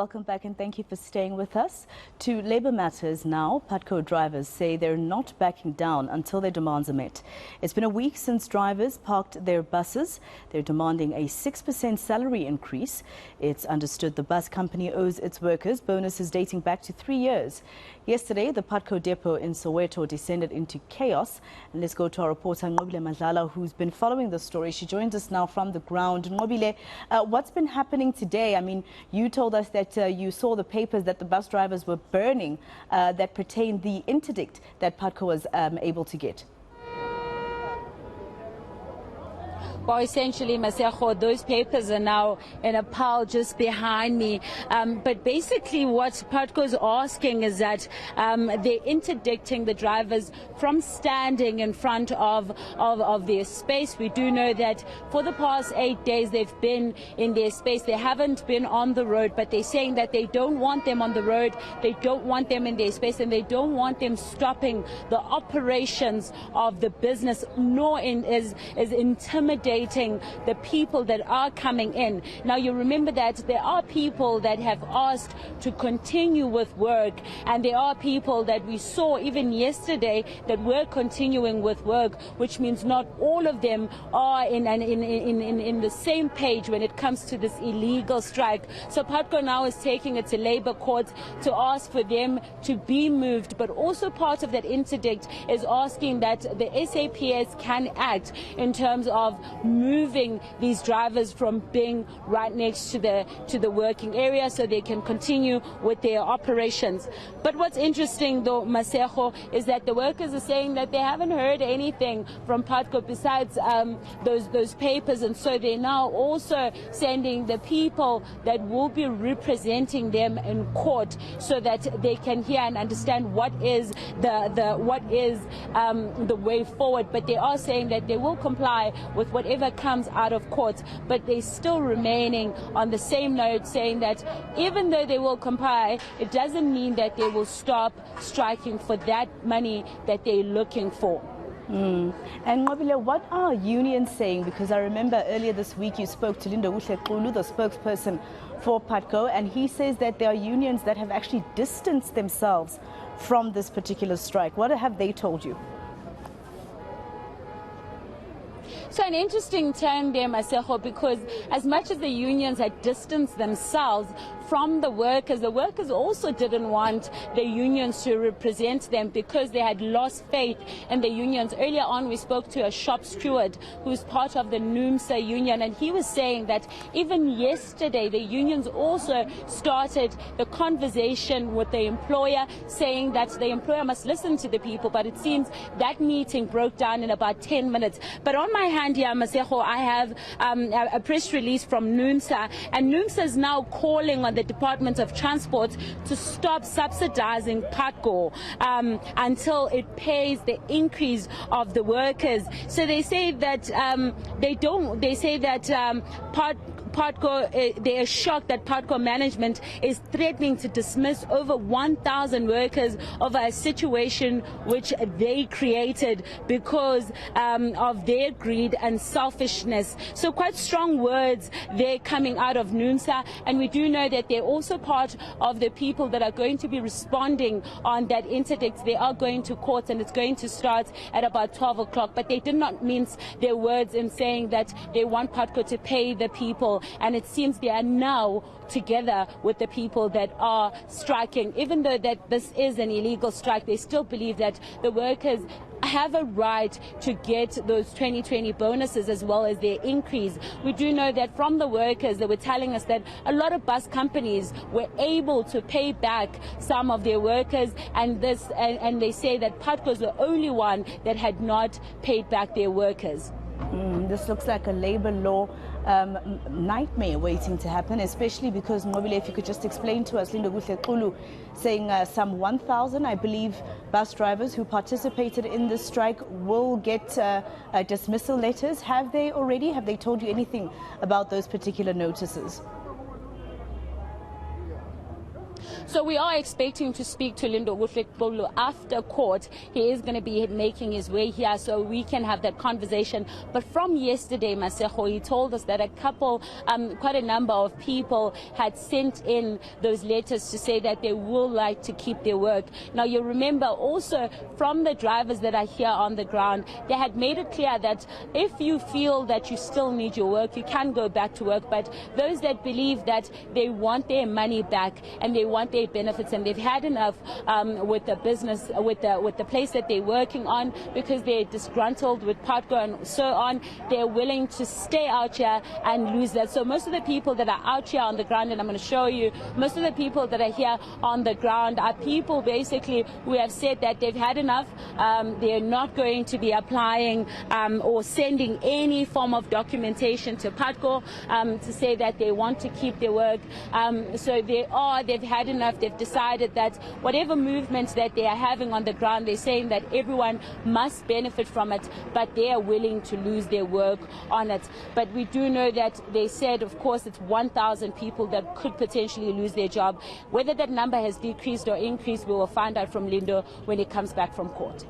Welcome back and thank you for staying with us. To Labour Matters now, Putco drivers say they're not backing down until their demands are met. It's been a week since drivers parked their buses. They're demanding a 6% salary increase. It's understood the bus company owes its workers bonuses dating back to 3 years. Yesterday, the Putco depot in Soweto descended into chaos. And let's go to our reporter Nqobile Madlala, who's been following the story. She joins us now from the ground. Nqobile, what's been happening today? I mean, you told us that you saw the papers that the bus drivers were burning that pertained the interdict that Putco was able to get. Well, essentially, Masejo, those papers are now in a pile just behind me. But basically what Putco is asking is that they're interdicting the drivers from standing in front of their space. We do know that for the past 8 days they've been in their space. They haven't been on the road, but they're saying that they don't want them on the road. They don't want them in their space, and they don't want them stopping the operations of the business, nor is intimidating the people that are coming in. Now, you remember that there are people that have asked to continue with work, and there are people that we saw even yesterday that were continuing with work, which means not all of them are in the same page when it comes to this illegal strike. So Putco now is taking it to Labour court to ask for them to be moved, but also part of that interdict is asking that the SAPS can act in terms of moving these drivers from being right next to the working area so they can continue with their operations. But what's interesting though, Masejo, is that the workers are saying that they haven't heard anything from Putco besides those papers, and so they're now also sending the people that will be representing them in court so that they can hear and understand what is the way forward. But they are saying that they will comply with whatever comes out of court, but they're still remaining on the same note, saying that even though they will comply, it doesn't mean that they will stop striking for that money that they're looking for. And Nqobile, what are unions saying? Because I remember earlier this week you spoke to Nqobile, the spokesperson for Putco, and he says that there are unions that have actually distanced themselves from this particular strike. What have they told you? So an interesting turn there, Masejo, because as much as the unions had distanced themselves from the workers also didn't want the unions to represent them because they had lost faith in the unions. Earlier on, we spoke to a shop steward who's part of the NUMSA union, and he was saying that even yesterday, the unions also started the conversation with the employer, saying that the employer must listen to the people, but it seems that meeting broke down in about 10 minutes. But on my hand here, Masejo, I have a press release from NUMSA, and NUMSA is now calling on the Department of Transport to stop subsidizing Putco until it pays the increase of the workers. So they say that Putco, they are shocked that Putco management is threatening to dismiss over 1,000 workers over a situation which they created because of their greed and selfishness. So quite strong words they're coming out of NUMSA, and we do know that they're also part of the people that are going to be responding on that interdict. They are going to court, and it's going to start at about 12 o'clock. But they did not mince their words in saying that they want Putco to pay the people, and it seems they are now together with the people that are striking. Even though that this is an illegal strike, they still believe that the workers have a right to get those 2020 bonuses as well as their increase. We do know that from the workers, they were telling us that a lot of bus companies were able to pay back some of their workers, and they say that Putco is the only one that had not paid back their workers. This looks like a labor law nightmare waiting to happen, especially because, Nqobile, if you could just explain to us, Nqobile saying some 1,000, I believe, bus drivers who participated in this strike will get dismissal letters. Have they already? Have they told you anything about those particular notices? So we are expecting to speak to Nqobile after court. He is going to be making his way here so we can have that conversation. But from yesterday, Masego, he told us that quite a number of people had sent in those letters to say that they will like to keep their work. Now, you remember also from the drivers that are here on the ground, they had made it clear that if you feel that you still need your work, you can go back to work. But those that believe that they want their money back and they want their benefits and they've had enough with the business, with the place that they're working on, because they're disgruntled with Putco and so on, they're willing to stay out here and lose that. So most of the people that are out here on the ground, and I'm going to show you, most of the people that are here on the ground are people basically who have said that they've had enough. They're not going to be applying or sending any form of documentation to Putco to say that they want to keep their work. So they've had enough. They've decided that whatever movements that they are having on the ground, they're saying that everyone must benefit from it, but they are willing to lose their work on it. But we do know that they said, of course, it's 1,000 people that could potentially lose their job. Whether that number has decreased or increased, we will find out from Lindo when he comes back from court.